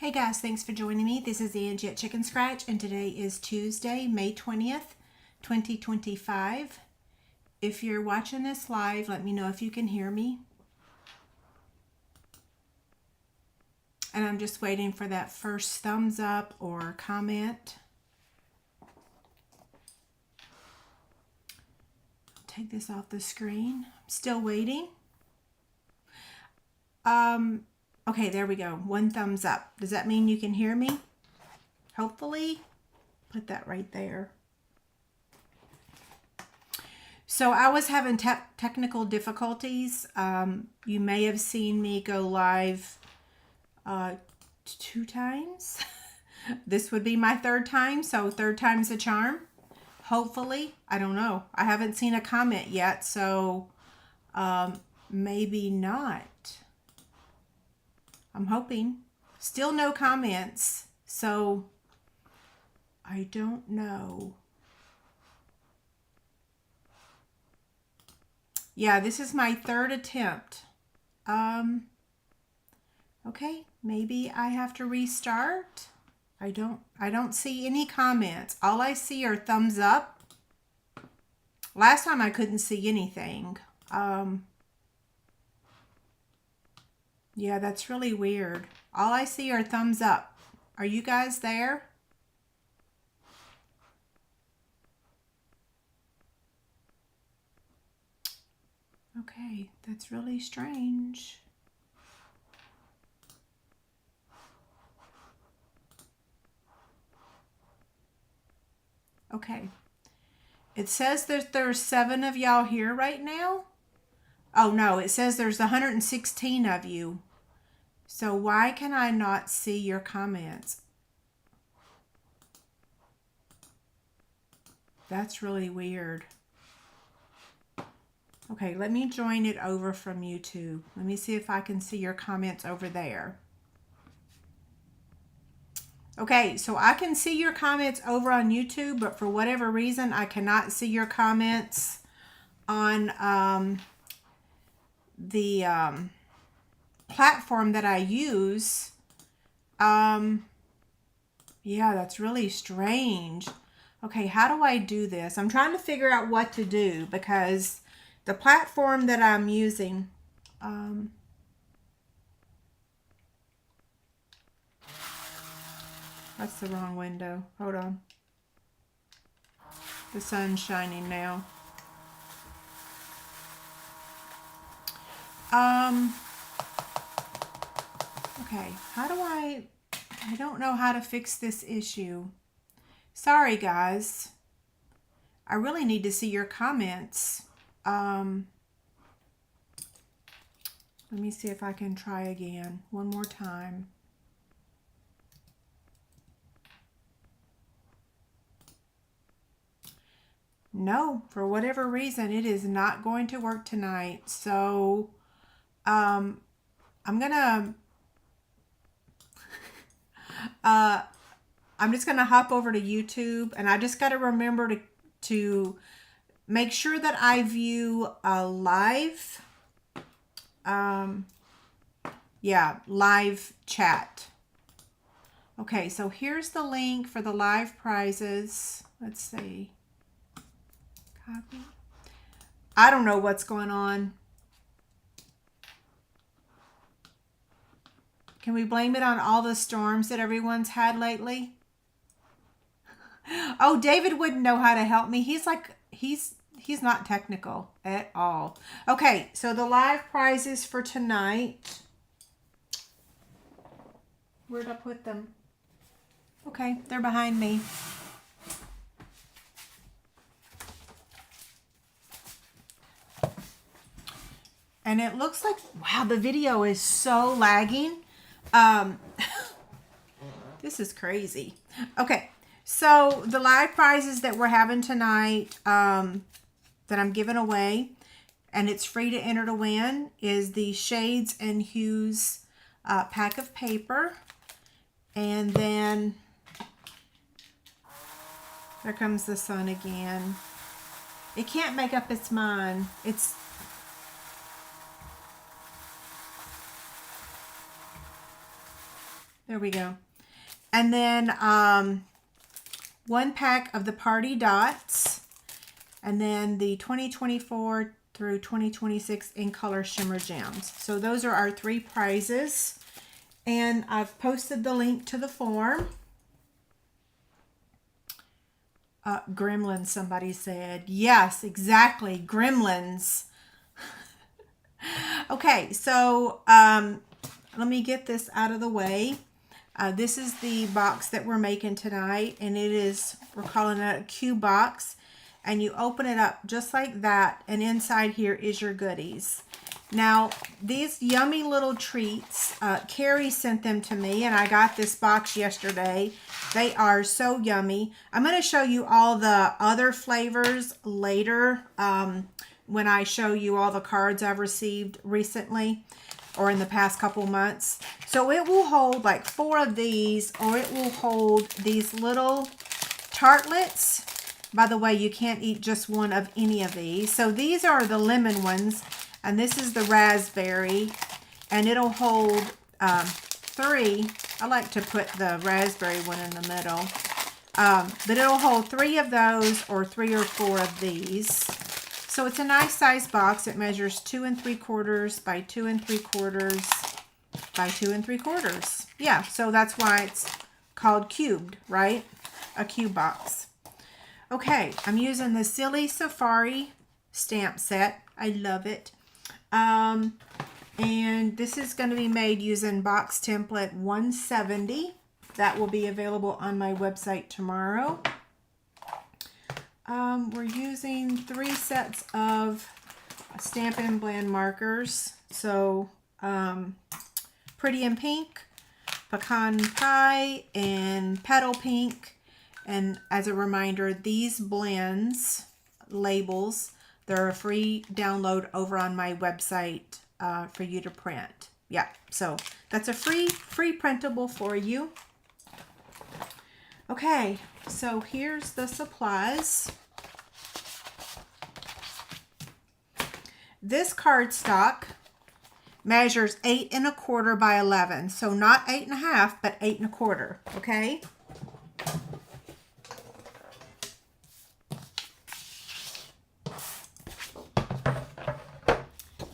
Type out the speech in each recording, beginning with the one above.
Hey guys, thanks for joining me. This is Angie at ChicnScratch, and today is Tuesday, May 20th, 2025. If you're watching this live, let me know if you can hear me. And I'm just waiting for that first thumbs up or comment. Take this off the screen. I'm still waiting. Okay, there we go. One thumbs up. Does that mean you can hear me? Hopefully. Put that right there. So I was having technical difficulties. You may have seen me go live 2 times. This would be my 3rd time, so 3rd time's a charm. Hopefully. I don't know. I haven't seen a comment yet, so maybe not. I'm hoping. Still no comments, so I don't know. Yeah, this is my 3rd attempt. Okay, maybe I have to restart. I don't see any comments. All I see are thumbs up. Last time I couldn't see anything. Yeah, that's really weird. All I see are thumbs up. Are you guys there? Okay, that's really strange. Okay. It says that there's 7 of y'all here right now. Oh no, it says there's 116 of you. So why can I not see your comments? That's really weird. Okay, let me join it over from YouTube. Let me see if I can see your comments over there. Okay, so I can see your comments over on YouTube, but for whatever reason, I cannot see your comments on the platform that I use. Yeah, that's really strange. Okay, how do I do this? I'm trying to figure out what to do because the platform that I'm using, that's the wrong window. Hold on. The sun's shining now. Okay, how do I don't know how to fix this issue. Sorry, guys. I really need to see your comments. Let me see if I can try again. One more time. No, for whatever reason, it is not going to work tonight. So, I'm just gonna hop over to YouTube, and I just got to remember to make sure that I view a live, live chat. Okay, so here's the link for the live prizes. Let's see. Copy. I don't know what's going on. Can we blame it on all the storms that everyone's had lately? Oh, David wouldn't know how to help me. He's like, he's not technical at all. Okay, so the live prizes for tonight. Where'd I put them? Okay, they're behind me. And it looks like, wow, the video is so lagging. This is crazy. Okay, so the live prizes that we're having tonight, that I'm giving away, and it's free to enter to win, is the Shades and Hues pack of paper. And then there comes the sun again. It can't make up its mind. It's There we go. And then 1 pack of the Party Dots. And then the 2024 through 2026 in color shimmer gems. So those are our 3 prizes. And I've posted the link to the form. Gremlins, somebody said. Yes, exactly. Gremlins. Okay, so let me get this out of the way. This is the box that we're making tonight, and we're calling it a cube box. And you open it up just like that, and inside here is your goodies. Now, these yummy little treats, Carrie sent them to me, and I got this box yesterday. They are so yummy. I'm going to show you all the other flavors later when I show you all the cards I've received recently or in the past couple months. So it will hold like 4 of these, or it will hold these little tartlets. By the way, you can't eat just one of any of these. So these are the lemon ones, and this is the raspberry, and it'll hold 3. I like to put the raspberry one in the middle. But it'll hold 3 of those or 3 or 4 of these. So it's a nice size box. It measures 2 3/4 by 2 3/4 by 2 3/4. Yeah, so that's why it's called cubed, right? A cube box. Okay, I'm using the Silly Safari stamp set. I love it. And this is going to be made using box template 170. That will be available on my website tomorrow. We're using 3 sets of Stampin' Blend markers. So, Pretty in Pink, Pecan Pie, and Petal Pink. And as a reminder, these blends, labels, they're a free download over on my website for you to print. Yeah, so that's a free printable for you. Okay, so here's the supplies. This cardstock measures 8 1/4 by 11. So not 8 1/2, but 8 1/4, okay?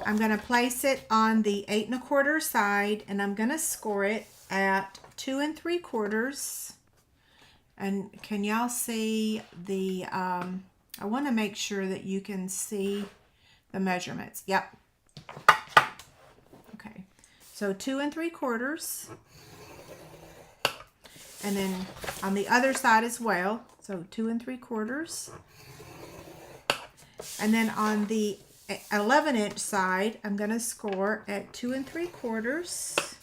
I'm going to place it on the 8 1/4 side, and I'm going to score it at 2 3/4. And can y'all see the, I want to make sure that you can see the measurements. Yep. Okay. So 2 3/4. And then on the other side as well. So 2 3/4. And then on the 11-inch side, I'm going to score at 2 3/4,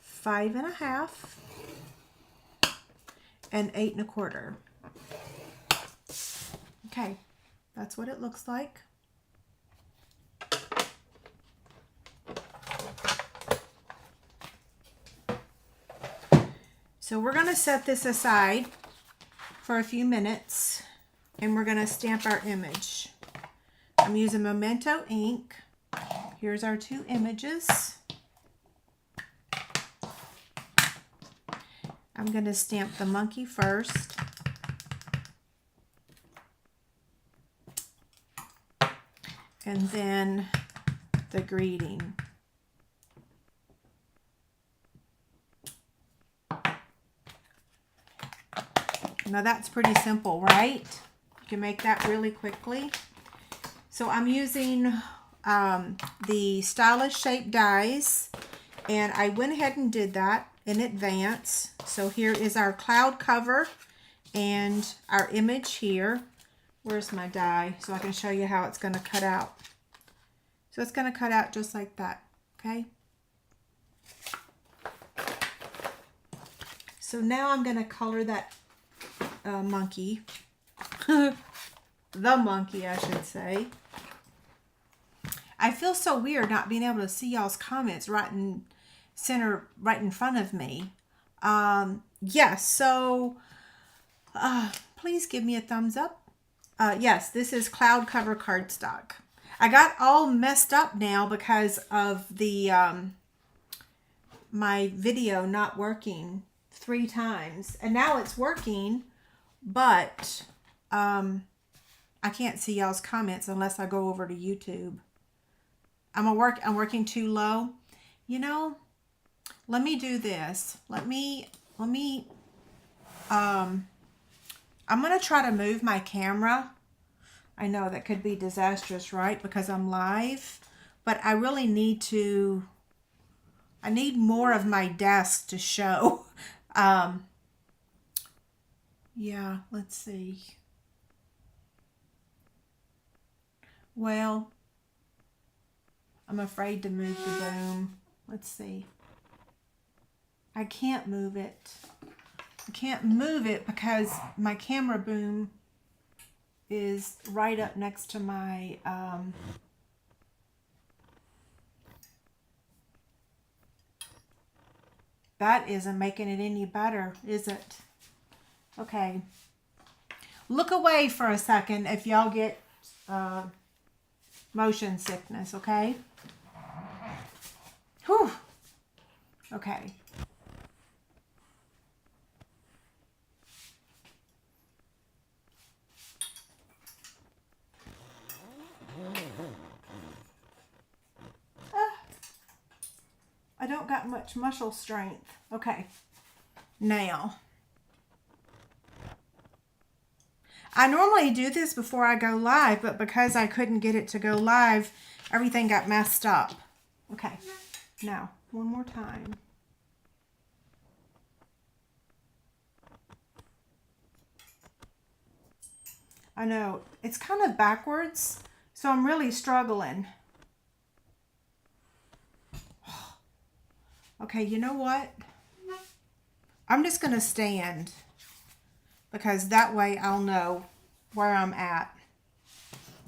5 1/2, and 8 1/4. Okay, that's what it looks like. So we're going to set this aside for a few minutes, and we're going to stamp our image. I'm using Memento ink. Here's our 2 images. I'm going to stamp the monkey first. And then the greeting. Now that's pretty simple, right? You can make that really quickly. So I'm using the Stylish Shape dies, and I went ahead and did that in advance. So here is our cloud cover and our image here. Where's my die? So I can show you how it's going to cut out. So it's going to cut out just like that, okay? So now I'm going to color that monkey. The monkey, I should say. I feel so weird not being able to see y'all's comments right in front of me. Yes, so please give me a thumbs up. Yes, this is cloud cover cardstock. I got all messed up now because of the my video not working 3 times, and now it's working, but I can't see y'all's comments unless I go over to YouTube. I'm working too low. You know, let me do this. I'm going to try to move my camera. I know that could be disastrous, right? Because I'm live, but I really need to, I need more of my desk to show. Yeah, let's see. Well, I'm afraid to move the boom. Let's see. I can't move it. I can't move it because my camera boom is right up next to my that isn't making it any better, is it? Okay. Look away for a second if y'all get motion sickness, okay? Whew. Okay. I don't got much muscle strength. Okay. Now, I normally do this before I go live, but because I couldn't get it to go live, everything got messed up. Okay. Now, one more time. I know, it's kind of backwards, so I'm really struggling. Okay, you know what? I'm just going to stand because that way I'll know where I'm at.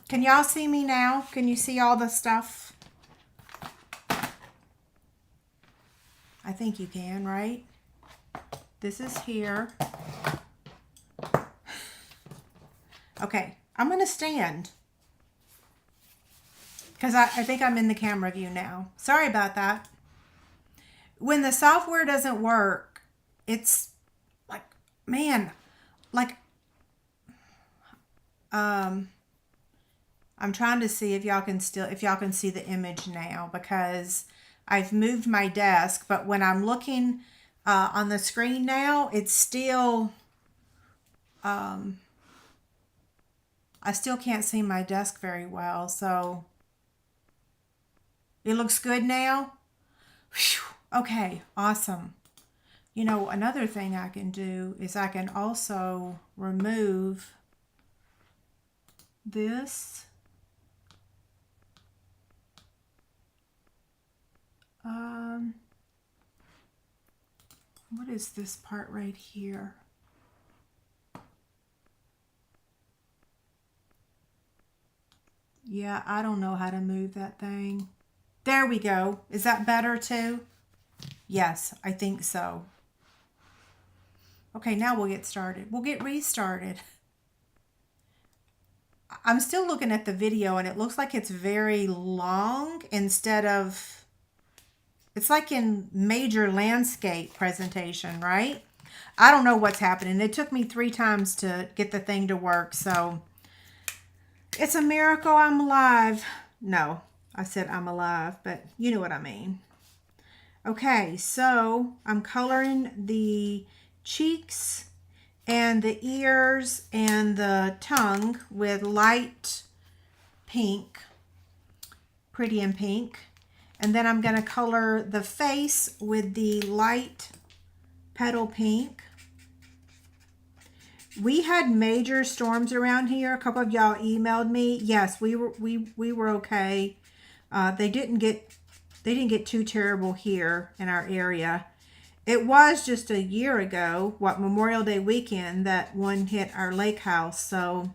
Can y'all see me now? Can you see all the stuff? I think you can, right? This is here. Okay, I'm going to stand because I think I'm in the camera view now. Sorry about that. When the software doesn't work, it's like, man, like, I'm trying to see if y'all can see the image now because I've moved my desk, but when I'm looking on the screen now, it's still, I still can't see my desk very well, so it looks good now. Whew. Okay, awesome. You know, another thing I can do is I can also remove this. What is this part right here? Yeah, I don't know how to move that thing. There we go. Is that better too? Yes, I think so. Okay, now we'll get started. We'll get restarted. I'm still looking at the video and it looks like it's very long instead of, it's like in major landscape presentation, right? I don't know what's happening. It took me 3 times to get the thing to work, so it's a miracle I'm alive. No, I said I'm alive, but you know what I mean. Okay, so I'm coloring the cheeks and the ears and the tongue with light pink, pretty in pink. And then I'm going to color the face with the light petal pink. We had major storms around here. A couple of y'all emailed me. Yes, we were okay. They didn't get too terrible here in our area. It was just a year ago, Memorial Day weekend, that one hit our lake house. So,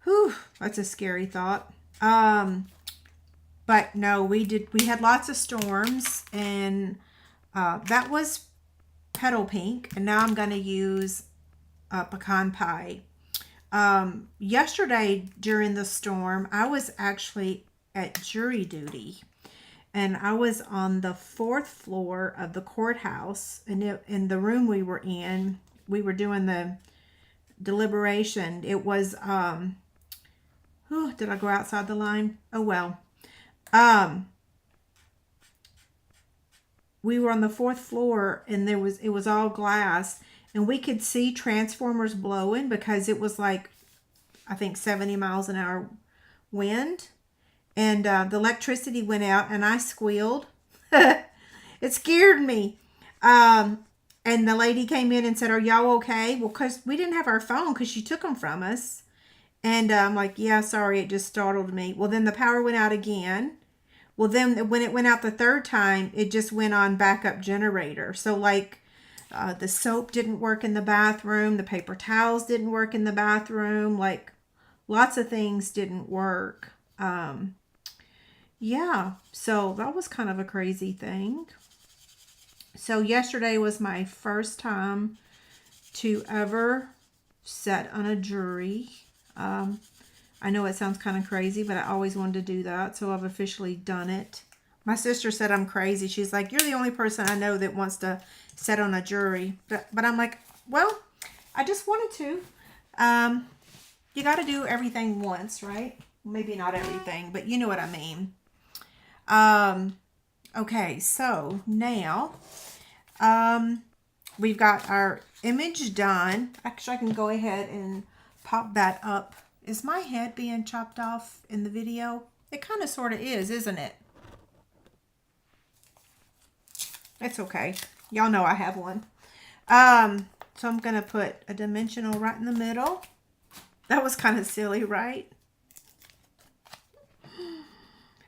whew, that's a scary thought. But no, we had lots of storms, and that was petal pink. And now I'm going to use pecan pie. Yesterday during the storm, I was actually at jury duty. and I was on the 4th floor of the courthouse, and in the room we were in, we were doing the deliberation. It was, oh, did I go outside the line? Oh, well. We were on the 4th floor, and it was all glass, and we could see transformers blowing because it was like, I think 70 miles an hour wind. And the electricity went out, and I squealed. It scared me. And the lady came in and said, "Are y'all okay?" Well, because we didn't have our phone because she took them from us. And I'm like, "Yeah, sorry, it just startled me." Well, then the power went out again. Well, then when it went out the 3rd time, it just went on backup generator. So like the soap didn't work in the bathroom. The paper towels didn't work in the bathroom. Like lots of things didn't work. Yeah, so that was kind of a crazy thing. So yesterday was my first time to ever sit on a jury. I know it sounds kind of crazy, but I always wanted to do that, so I've officially done it. My sister said I'm crazy. She's like, "You're the only person I know that wants to sit on a jury." But I'm like, well, I just wanted to. You got to do everything once, right? Maybe not everything, but you know what I mean. Okay, so now we've got our image done. Actually, I can go ahead and pop that up. Is my head being chopped off in the video? It kind of sort of is, isn't it? It's okay. Y'all know I have one. So I'm going to put a dimensional right in the middle. That was kind of silly, right?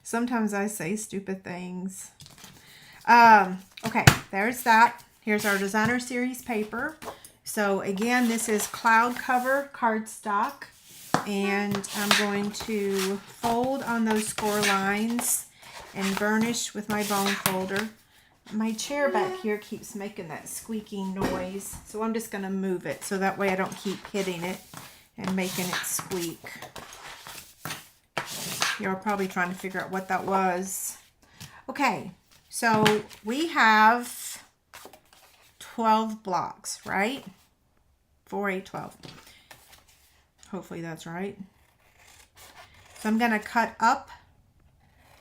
Sometimes I say stupid things. Okay, there's that. Here's our designer series paper. So again, this is cloud cover cardstock, and I'm going to fold on those score lines and burnish with my bone folder. My chair back here keeps making that squeaking noise, so I'm just going to move it so that way I don't keep hitting it and making it squeak. You're probably trying to figure out what that was. Okay, so we have 12 blocks, right? 4, 8, 12. Hopefully that's right. So I'm going to cut up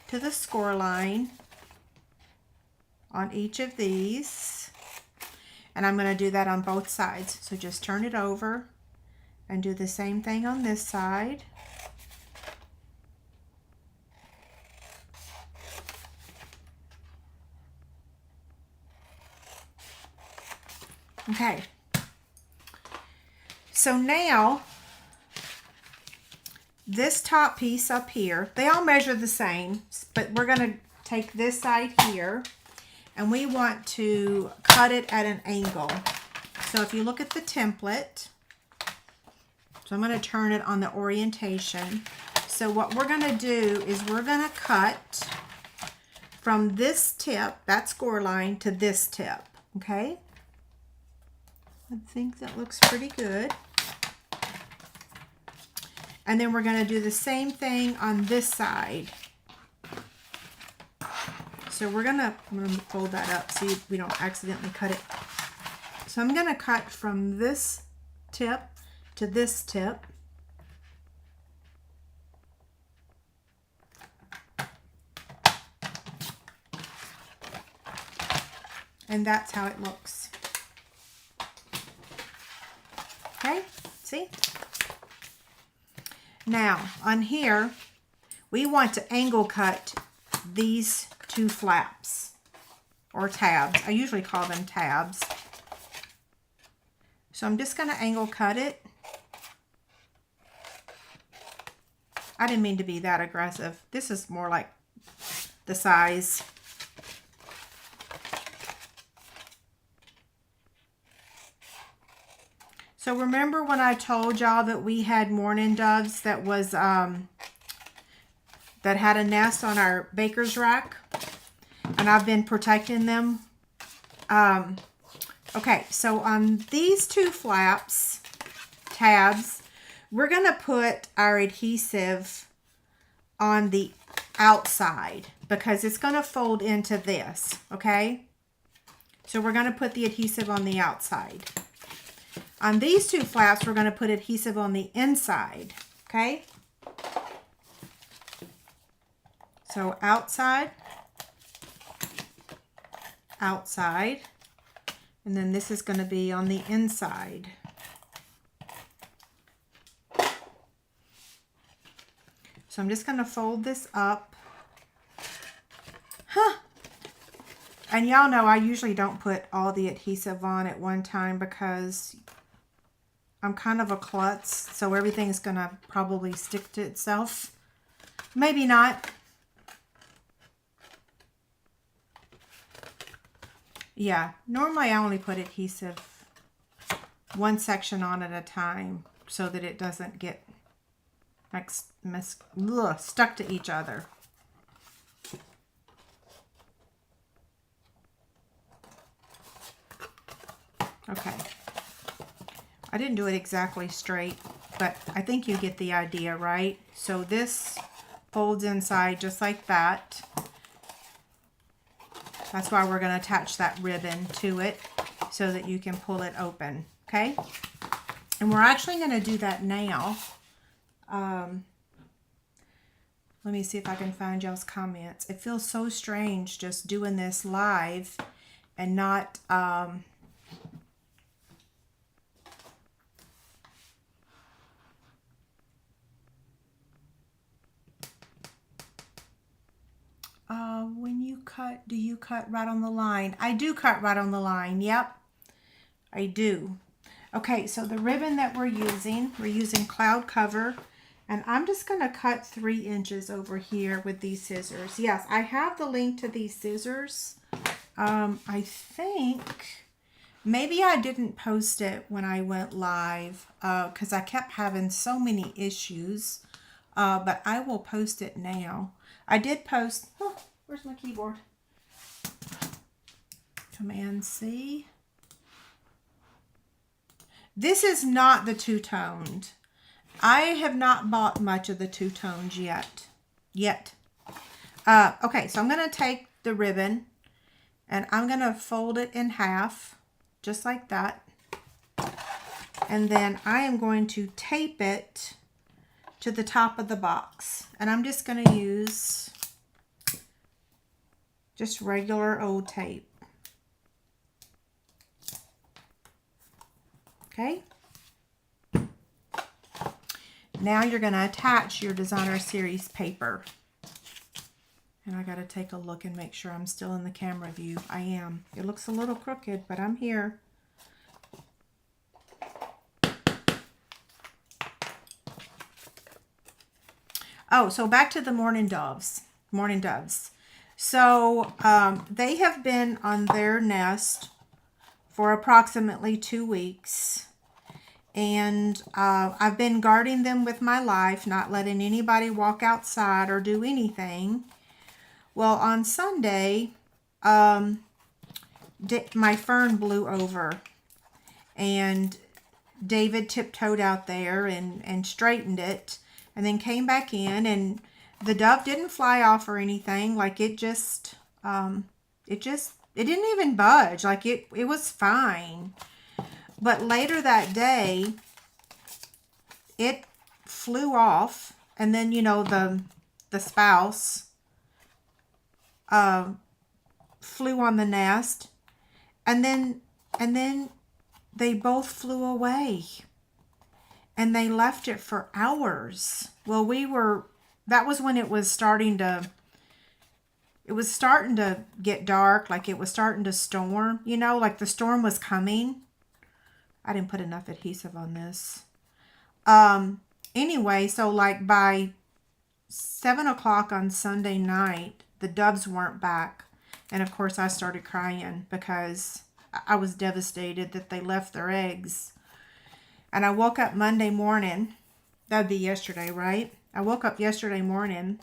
to the score line on each of these. And I'm going to do that on both sides. So just turn it over and do the same thing on this side. Okay, so now this top piece up here, they all measure the same, but we're going to take this side here and we want to cut it at an angle. So if you look at the template, so I'm going to turn it on the orientation. So what we're going to do is we're going to cut from this tip, that score line, to this tip, okay? I think that looks pretty good. And then we're going to do the same thing on this side. So I'm going to fold that up so we don't accidentally cut it. So I'm going to cut from this tip to this tip. And that's how it looks. Okay, see? Now, on here, we want to angle cut these 2 flaps, or tabs. I usually call them tabs. So I'm just going to angle cut it. I didn't mean to be that aggressive. This is more like the size. So remember when I told y'all that we had mourning doves that was that had a nest on our baker's rack, and I've been protecting them. Okay, so on these 2 flaps, tabs, we're gonna put our adhesive on the outside. because it's going to fold into this, okay? So we're going to put the adhesive on the outside. On these two flaps, we're going to put adhesive on the inside, okay? So outside, outside, and then this is going to be on the inside. So I'm just going to fold this up. And y'all know I usually don't put all the adhesive on at one time because I'm kind of a klutz, so everything's going to probably stick to itself. Maybe not. Yeah, normally I only put adhesive one section on at a time so that it doesn't get like stuck to each other. Okay. I didn't do it exactly straight, but I think you get the idea, right? So this folds inside just like that. That's why we're going to attach that ribbon to it so that you can pull it open, okay? And we're actually going to do that now. Let me see if I can find y'all's comments. It feels so strange just doing this live and not... when you cut, do you cut right on the line? I do cut right on the line. Yep, I do. Okay, so the ribbon that we're using Cloud Cover, and I'm just going to cut 3 inches over here with these scissors. Yes, I have the link to these scissors. I think maybe I didn't post it when I went live because I kept having so many issues, but I will post it now. I did post, oh, where's my keyboard? Command C. This is not the two-toned. I have not bought much of the two-tones yet. Okay, so I'm going to take the ribbon and I'm going to fold it in half, just like that. And then I am going to tape it to the top of the box. And I'm just going to use just regular old tape. Okay. Now you're going to attach your Designer Series paper. And I got to take a look and make sure I'm still in the camera view. I am. It looks a little crooked, but I'm here. Oh, so back to the mourning doves. So they have been on their nest for approximately 2 weeks. And I've been guarding them with my life, not letting anybody walk outside or do anything. Well, on Sunday, my fern blew over. And David tiptoed out there and straightened it. And then came back in, and the dove didn't fly off or anything. Like it didn't even budge. Like it was fine. But later that day, it flew off, and then the spouse flew on the nest, and then they both flew away. And they left it for hours. Well, that was when it was starting to get dark, like it was starting to storm, like the storm was coming. I didn't put enough adhesive on this. Anyway, so like by 7 o'clock on Sunday night, the doves weren't back. And of course I started crying because I was devastated that they left their eggs. And I woke up Monday morning. That would be yesterday, right? I woke up yesterday morning,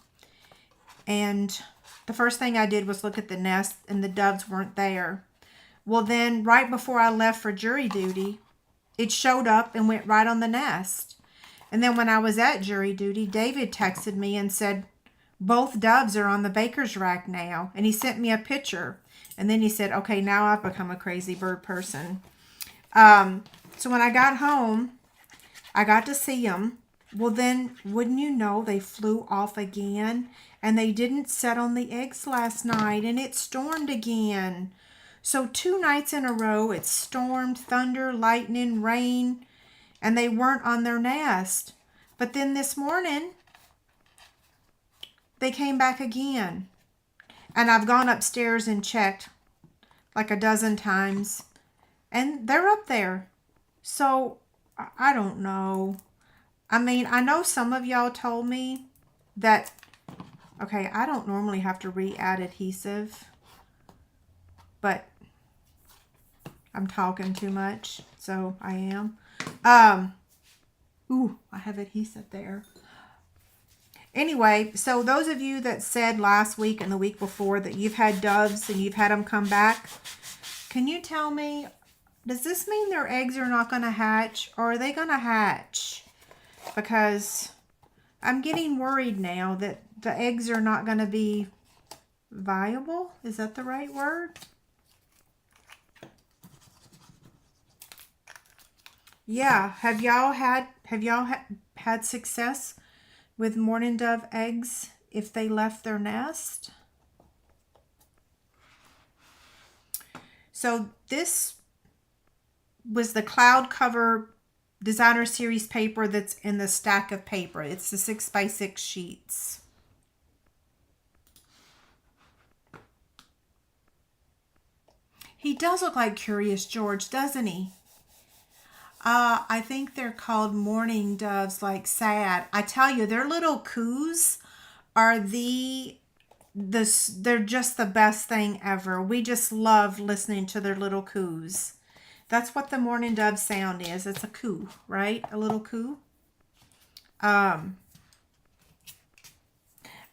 and the first thing I did was look at the nest, and the doves weren't there. Well, then right before I left for jury duty, it showed up and went right on the nest. And then when I was at jury duty, David texted me and said, Both doves are on the baker's rack now. And he sent me a picture. And then he said, okay, now I've become a crazy bird person. So when I got home, I got to see them. Well, then, wouldn't you know, they flew off again. And they didn't set on the eggs last night. And it stormed again. So 2 nights in a row, it stormed, thunder, lightning, rain. And they weren't on their nest. But then this morning, they came back again. And I've gone upstairs and checked like a dozen times. And they're up there. So, I don't know. I mean, I know some of y'all told me that, okay, I don't normally have to re-add adhesive. But I'm talking too much. So, I am. Ooh, I have adhesive there. Anyway, so those of you that said last week and the week before that you've had doves and you've had them come back, can you tell me, does this mean their eggs are not going to hatch, or are they going to hatch? Because I'm getting worried now that the eggs are not going to be viable. Is that the right word? Yeah, have y'all had success with mourning dove eggs if they left their nest? So this was the cloud cover designer series paper that's in the stack of paper. It's the 6x6 sheets. He does look like Curious George, doesn't he? I think they're called mourning doves, like sad. I tell you, their little coos are they're just the best thing ever. We just love listening to their little coos. That's what the mourning dove sound is. It's a coo, right? A little coo.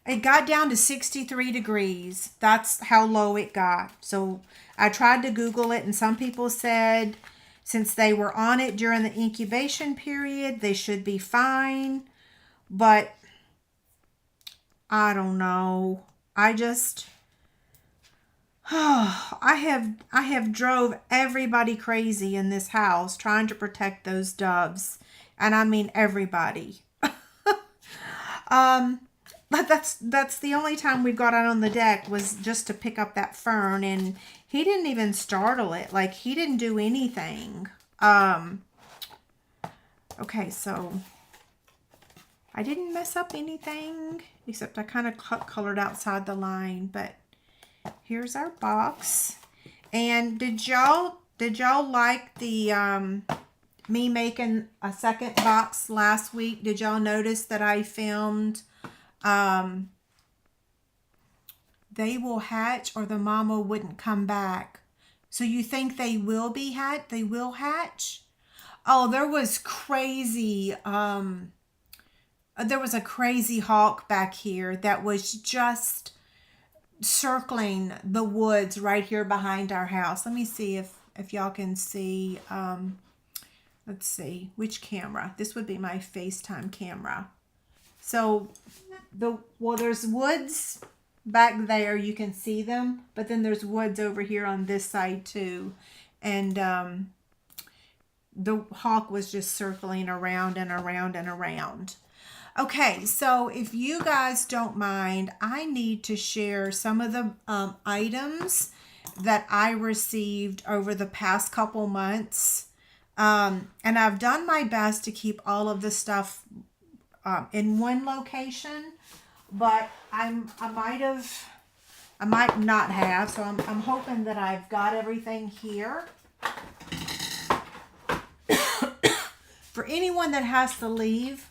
It got down to 63 degrees. That's how low it got. So I tried to Google it, and some people said since they were on it during the incubation period, they should be fine. But I don't know. I have drove everybody crazy in this house trying to protect those doves. And I mean everybody. But that's the only time we got out on the deck was just to pick up that fern, and he didn't even startle it. Like, he didn't do anything. Okay, so I didn't mess up anything, except I kind of colored outside the line, but here's our box. And did y'all like the me making a second box last week? Did y'all notice that I filmed they will hatch or the mama wouldn't come back? So you think they will be hatched? They will hatch? Oh, there was crazy there was a crazy hawk back here that was just circling the woods right here behind our house. Let me see if y'all can see. Let's see, which camera? This would be my FaceTime camera. So there's woods back there, you can see them, but then there's woods over here on this side too. And the hawk was just circling around and around and around. Okay, so if you guys don't mind, I need to share some of the items that I received over the past couple months. And I've done my best to keep all of the stuff in one location, but I might not have, so I'm hoping that I've got everything here. For anyone that has to leave,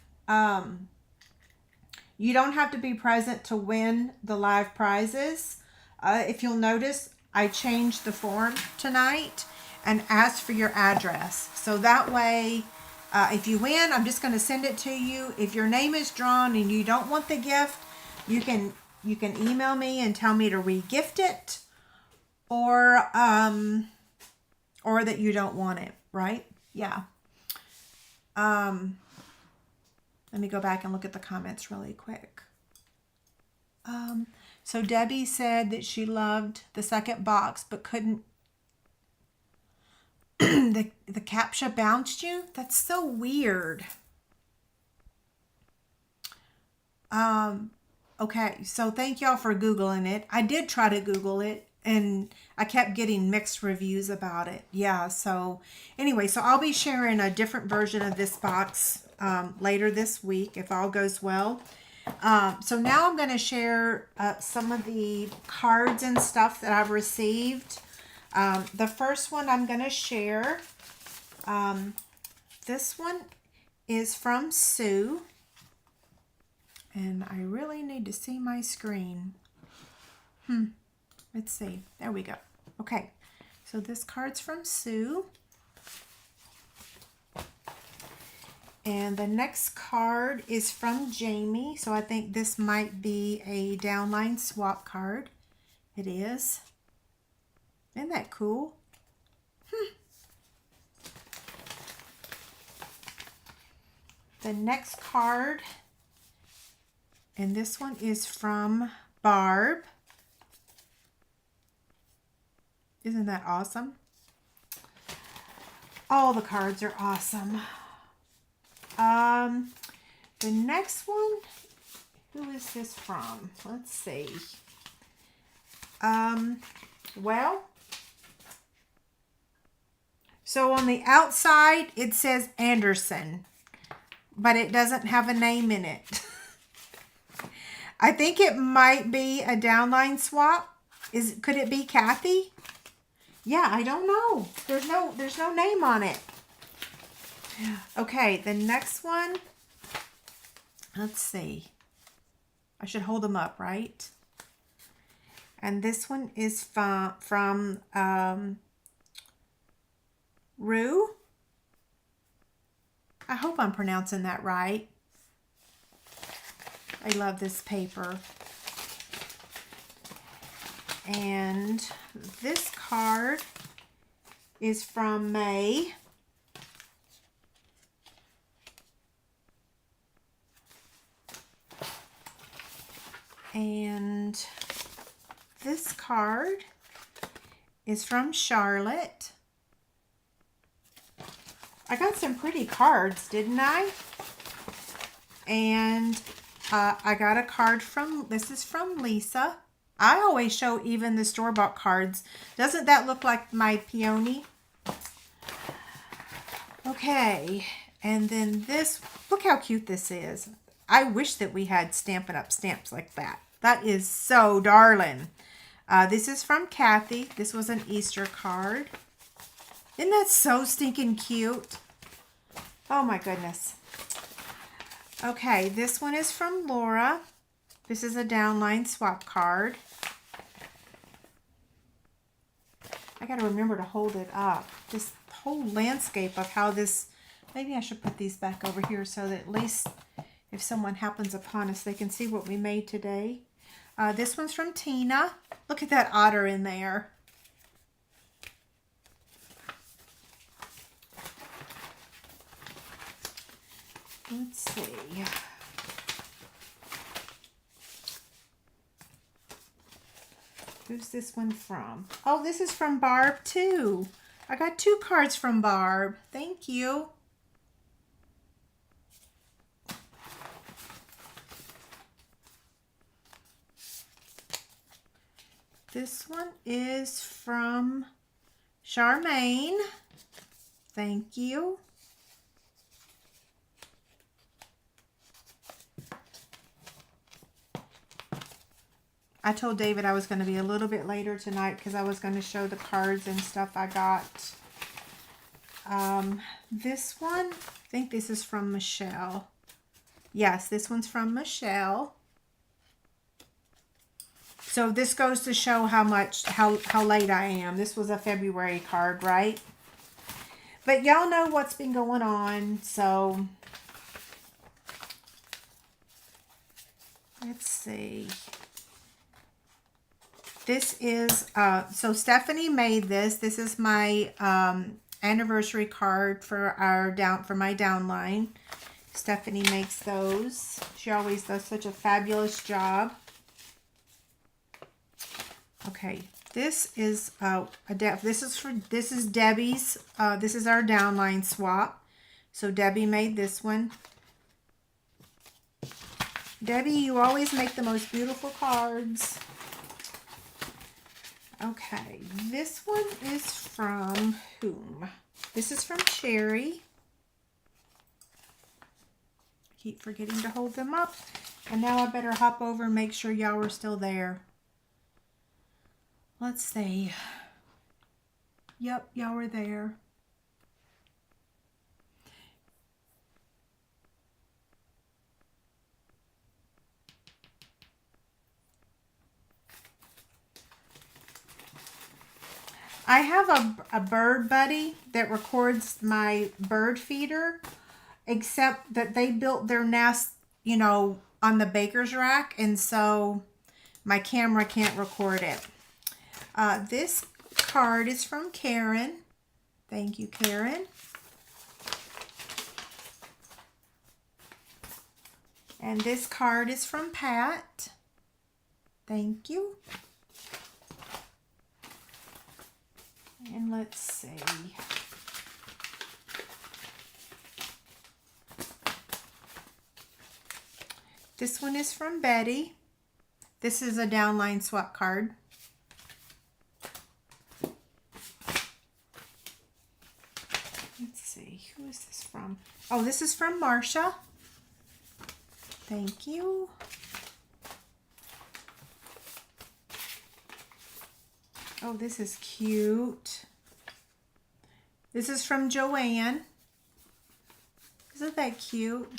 you don't have to be present to win the live prizes. If you'll notice, I changed the form tonight and asked for your address. So that way, if you win, I'm just going to send it to you. If your name is drawn and you don't want the gift, you can email me and tell me to re-gift it, or that you don't want it, right? Yeah. Let me go back and look at the comments really quick. So Debbie said that she loved the second box, but couldn't. the captcha bounced you? That's so weird. Okay, so thank y'all for Googling it. I did try to Google it, and I kept getting mixed reviews about it. Yeah, so anyway, so I'll be sharing a different version of this box later this week if all goes well. So now I'm going to share some of the cards and stuff that I've received. The first one I'm going to share, this one is from Sue. And I really need to see my screen. Let's see. There we go. Okay. So this card's from Sue. And the next card is from Jamie. So I think this might be a downline swap card. It is. Isn't that cool? The next card, and this one is from Barb. Isn't that awesome? All the cards are awesome. The next one, who is this from? Let's see. Well, so on the outside it says Anderson, but it doesn't have a name in it. I think it might be a downline swap. Could it be Kathy? Yeah, I don't know. There's no name on it. Okay, the next one. Let's see. I should hold them up, right? And this one is from Rue. I hope I'm pronouncing that right. I love this paper. And this card is from May. And this card is from Charlotte. I got some pretty cards, didn't I? And I got a card from, this is from Lisa. I always show even the store-bought cards. Doesn't that look like my peony? Okay, and then this, look how cute this is. I wish that we had Stampin' Up stamps like that. That is so darling. This is from Kathy. This was an Easter card. Isn't that so stinking cute? Oh my goodness. Okay, this one is from Laura. This is a downline swap card. I got to remember to hold it up. This whole landscape of how this, maybe I should put these back over here so that at least if someone happens upon us, they can see what we made today. This one's from Tina. Look at that otter in there. Let's see. Who's this one from? Oh, this is from Barb too. I got 2 cards from Barb. Thank you. This one is from Charmaine. Thank you. I told David I was going to be a little bit later tonight because I was going to show the cards and stuff I got. This one, I think this is from Michelle. Yes, this one's from Michelle. So this goes to show how late I am. This was a February card, right? But y'all know what's been going on, so let's see. This is, so Stephanie made this. This is my anniversary card for my downline. Stephanie makes those. She always does such a fabulous job. Okay, this is this is Debbie's. This is our downline swap. So Debbie made this one. Debbie, you always make the most beautiful cards. Okay, this one is from whom? This is from Sherry. Keep forgetting to hold them up. And now I better hop over and make sure y'all are still there. Let's see. Yep, y'all were there. I have a bird buddy that records my bird feeder, except that they built their nest, you know, on the baker's rack, and so my camera can't record it. This card is from Karen. Thank you, Karen. And this card is from Pat. Thank you. And let's see. This one is from Betty. This is a downline swap card. Let's see, who is this from? Oh, this is from Marcia. Thank you. Oh, this is cute. This is from Joanne. Isn't that cute?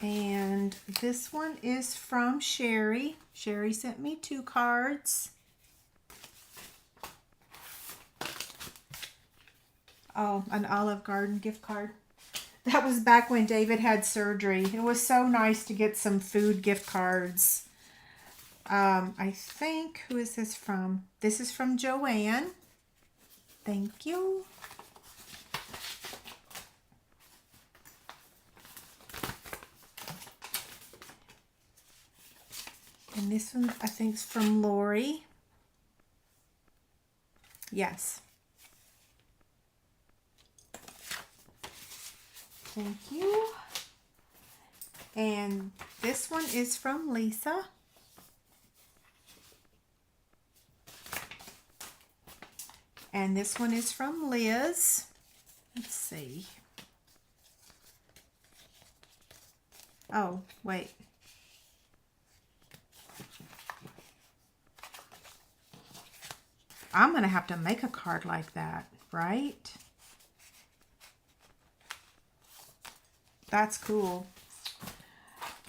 And this one is from Sherry. Sherry sent me 2 cards. Oh, an Olive Garden gift card. That was back when David had surgery. It was so nice to get some food gift cards. I think, who is this from? This is from Joanne. Thank you. And this one, I think, is from Lori. Yes. Thank you. And this one is from Lisa. And this one is from Liz. Let's see. Oh, wait. I'm going to have to make a card like that, right? That's cool.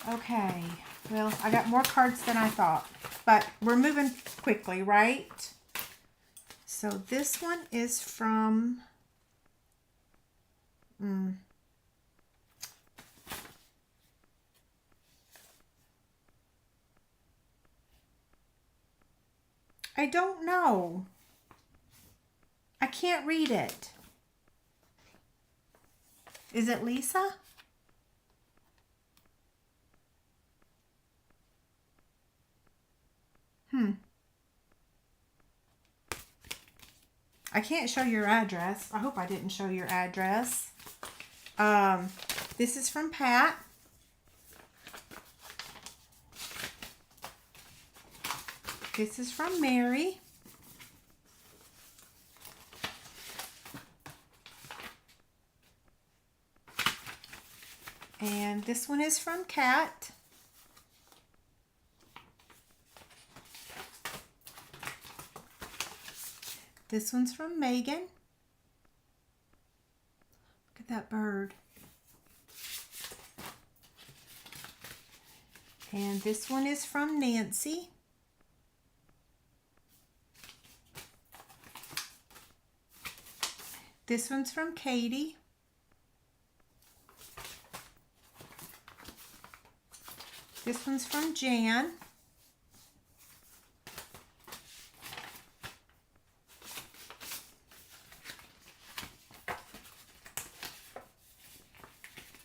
Okay. Well, I got more cards than I thought. But we're moving quickly, right? So this one is from... I don't know. I can't read it. Is it Lisa? I can't show your address. I hope I didn't show your address. This is from Pat. This is from Mary. And this one is from Kat. This one's from Megan. Look at that bird. And this one is from Nancy. This one's from Katie. This one's from Jan.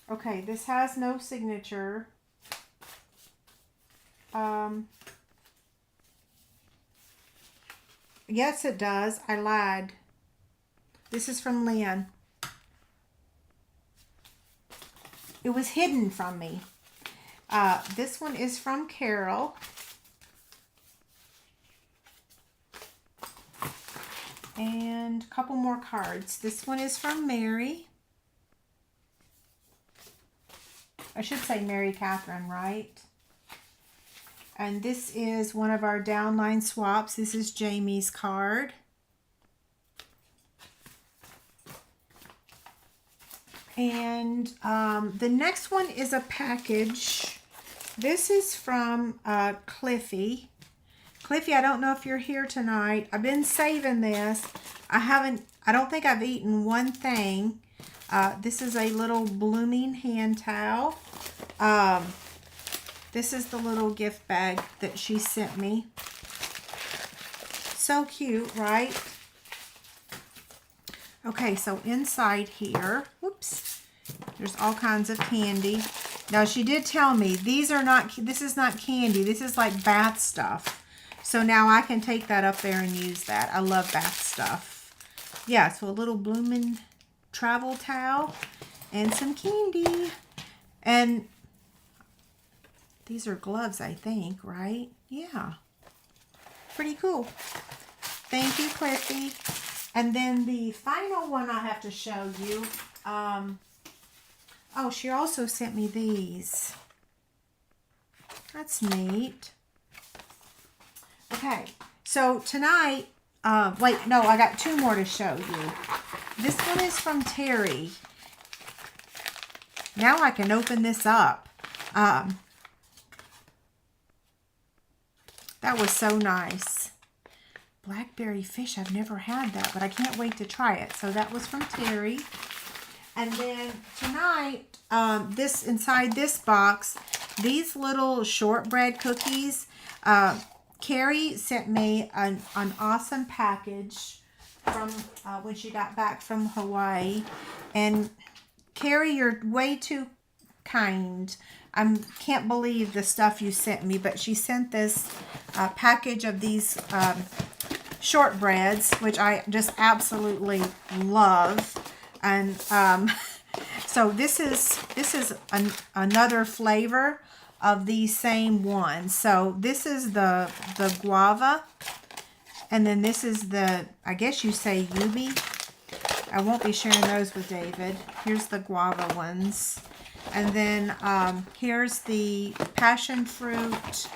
Okay, this has no signature. Yes, it does. I lied. This is from Lynn. It was hidden from me. This one is from Carol. And a couple more cards. This one is from Mary. I should say Mary Catherine, right? And this is one of our downline swaps. This is Jamie's card. And the next one is a package. This is from Cliffy. Cliffy, I don't know if you're here tonight. I've been saving this. I don't think I've eaten one thing. This is a little blooming hand towel. This is the little gift bag that she sent me. So cute, right? Okay, so inside here, whoops, there's all kinds of candy. Now she did tell me this is not candy. This is like bath stuff. So now I can take that up there and use that. I love bath stuff. Yeah, so a little blooming travel towel and some candy. And these are gloves, I think, right? Yeah. Pretty cool. Thank you, Cliffy. And then the final one I have to show you. Oh, she also sent me these. That's neat. Okay, so tonight, wait, no, I got two more to show you. This one is from Terry. Now I can open this up. That was so nice. Blackberry fish, I've never had that, but I can't wait to try it. So that was from Terry. And then tonight, inside this box, these little shortbread cookies, Carrie sent me an awesome package from when she got back from Hawaii. And Carrie, you're way too kind. I can't believe the stuff you sent me, but she sent this package of these shortbreads, which I just absolutely love. And so this is another flavor of these same ones. So this is the guava, and then this is the, I guess you say yubi. I won't be sharing those with David. Here's the guava ones. And then here's the passion fruit,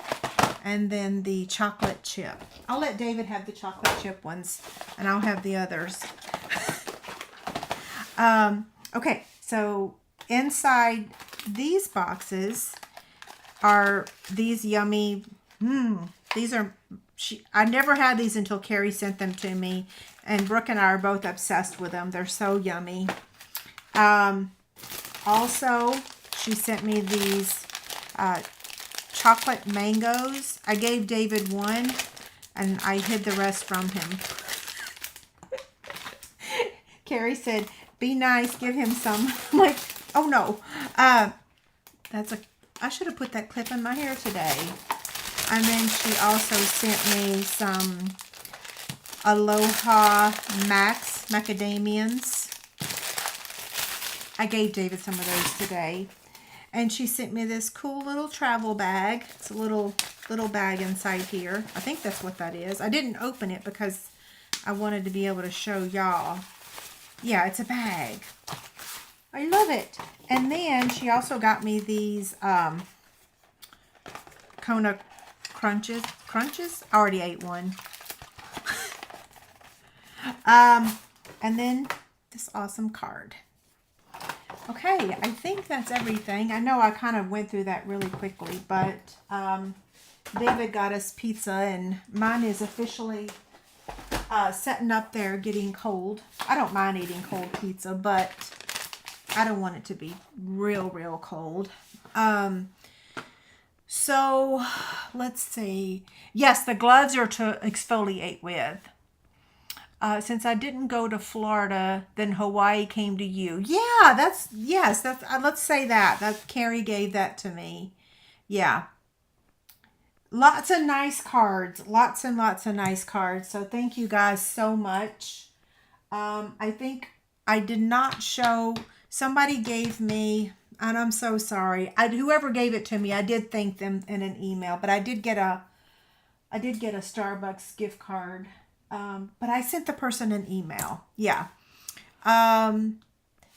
and then the chocolate chip. I'll let David have the chocolate chip ones, and I'll have the others. Okay, so inside these boxes are these yummy, these are, I never had these until Carrie sent them to me, and Brooke and I are both obsessed with them. They're so yummy. Also, she sent me these chocolate mangoes. I gave David one, and I hid the rest from him. Carrie said, be nice, give him some. I'm like, oh no. I should have put that clip in my hair today. And then she also sent me some Aloha Max macadamians. I gave David some of those today. And she sent me this cool little travel bag. It's a little bag inside here. I think that's what that is. I didn't open it because I wanted to be able to show y'all. Yeah, it's a bag. I love it. And then she also got me these Kona Crunches. Crunches? I already ate one. And then this awesome card. Okay, I think that's everything. I know I kind of went through that really quickly, but David got us pizza, and mine is officially setting up there getting cold. I don't mind eating cold pizza, but I don't want it to be real cold. So let's see. Yes, the gloves are to exfoliate with. Since I didn't go to Florida, then Hawaii came to you. Yeah, that's let's say that. Carrie gave that to me. Yeah. lots of nice cards. Lots and lots of nice cards. So thank you guys so much. I think I did not show, somebody gave me, and I'm so sorry. Whoever gave it to me, I did thank them in an email, but I did get a Starbucks gift card. But I sent the person an email. Yeah.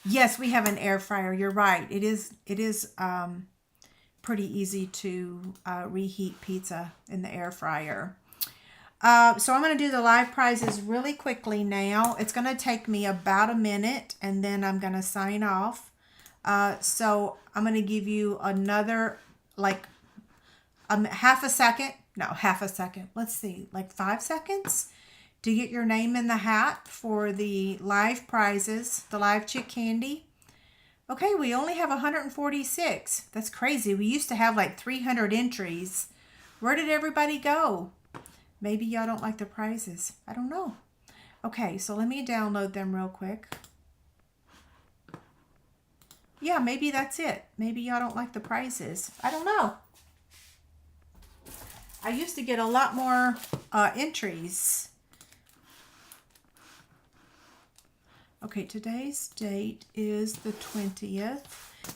Yes, we have an air fryer. You're right. It is pretty easy to reheat pizza in the air fryer. So I'm going to do the live prizes really quickly now. It's going to take me about a minute, and then I'm going to sign off. So I'm going to give you another, like, half a second. No, half a second. Let's see, like 5 seconds to get your name in the hat for the live prizes, the live chick candy. Okay, we only have 146. That's crazy. We used to have like 300 entries. Where did everybody go? Maybe y'all don't like the prizes. I don't know. Okay, so let me download them real quick. Yeah, maybe that's it. Maybe y'all don't like the prizes. I don't know. I used to get a lot more entries. Okay, today's date is the 20th.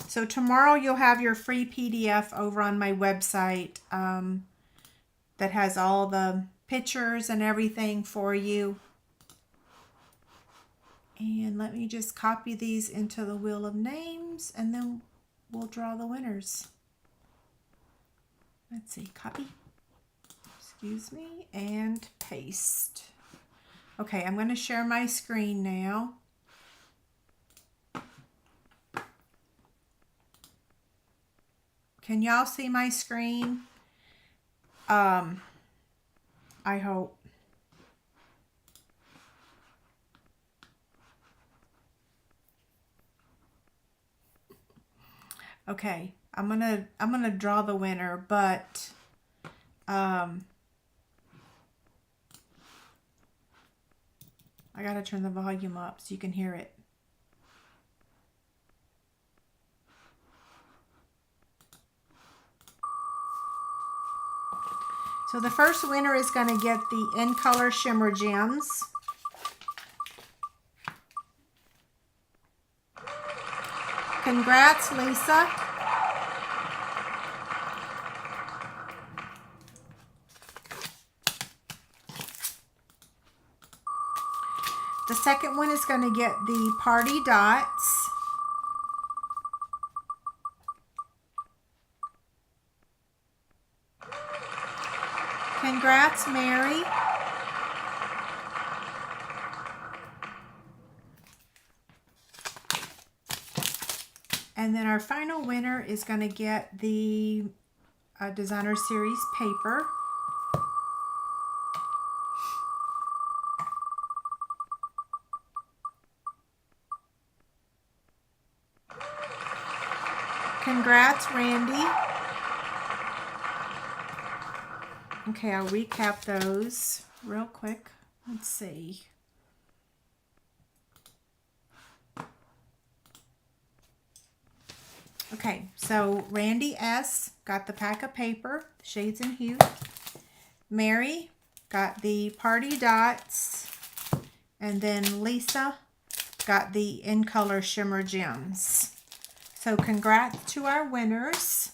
So tomorrow you'll have your free PDF over on my website that has all the pictures and everything for you. And let me just copy these into the wheel of names, and then we'll draw the winners. Let's see, copy, excuse me, and paste. Okay, I'm going to share my screen now. Can y'all see my screen? I hope. Okay, I'm gonna draw the winner, but I gotta turn the volume up so you can hear it. So the first winner is going to get the In Color Shimmer Gems. Congrats, Lisa. The second one is going to get the Party Dots. Congrats, Mary. And then our final winner is going to get the Designer Series paper. Congrats, Randy. Okay, I'll recap those real quick. Let's see. Okay, so Randy S. got the pack of paper, Shades and Hue. Mary got the Party Dots. And then Lisa got the In Color Shimmer Gems. So congrats to our winners.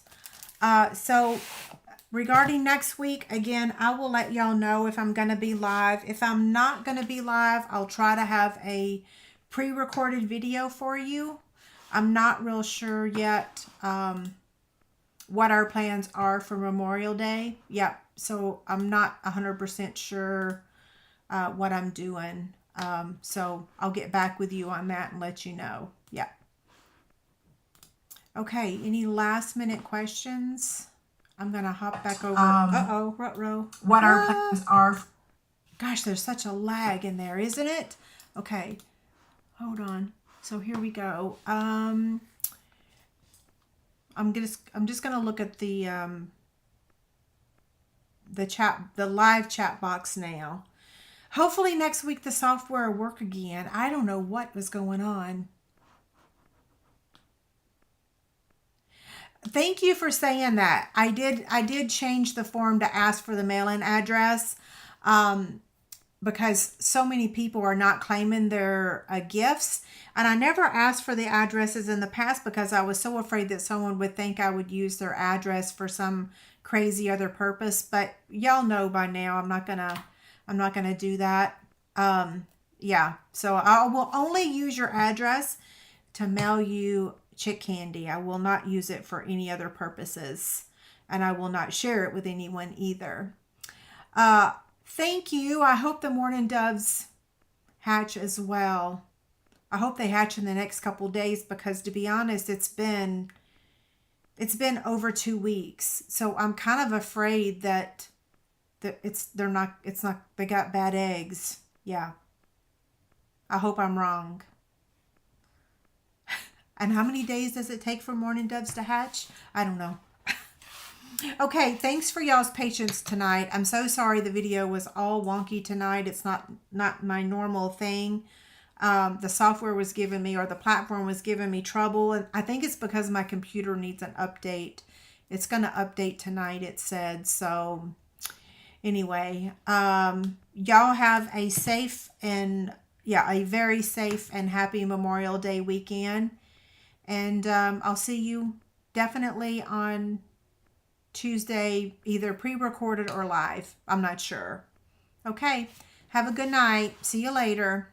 So regarding next week, again, I will let y'all know if I'm going to be live. If I'm not going to be live, I'll try to have a pre-recorded video for you. I'm not real sure yet what our plans are for Memorial Day. Yep, so I'm not 100% sure what I'm doing. So I'll get back with you on that and let you know. Yep. Okay, any last minute questions? I'm going to hop back over. Uh-oh, ruh-roh. What our plans are. Gosh, there's such a lag in there, isn't it? Okay, hold on. So here we go. I'm just going to look at the live chat box now. Hopefully next week the software will work again. I don't know what was going on. Thank you for saying that. I did change the form to ask for the mail-in address, because so many people are not claiming their gifts. And I never asked for the addresses in the past because I was so afraid that someone would think I would use their address for some crazy other purpose. But y'all know by now I'm not gonna do that. Yeah, so I will only use your address to mail you chick candy. I will not use it for any other purposes, and I will not share it with anyone either. Thank you. I hope the mourning doves hatch as well. I hope they hatch in the next couple days because, to be honest, it's been over 2 weeks. So I'm kind of afraid that they got bad eggs. Yeah. I hope I'm wrong. And how many days does it take for mourning doves to hatch? I don't know. Okay, thanks for y'all's patience tonight. I'm so sorry the video was all wonky tonight. It's not my normal thing. The software was giving me, or the platform was giving me trouble, and I think it's because my computer needs an update. It's going to update tonight, it said. So anyway, y'all have a safe and a very safe and happy Memorial Day weekend. And I'll see you definitely on Tuesday, either pre-recorded or live. I'm not sure. Okay. Have a good night. See you later.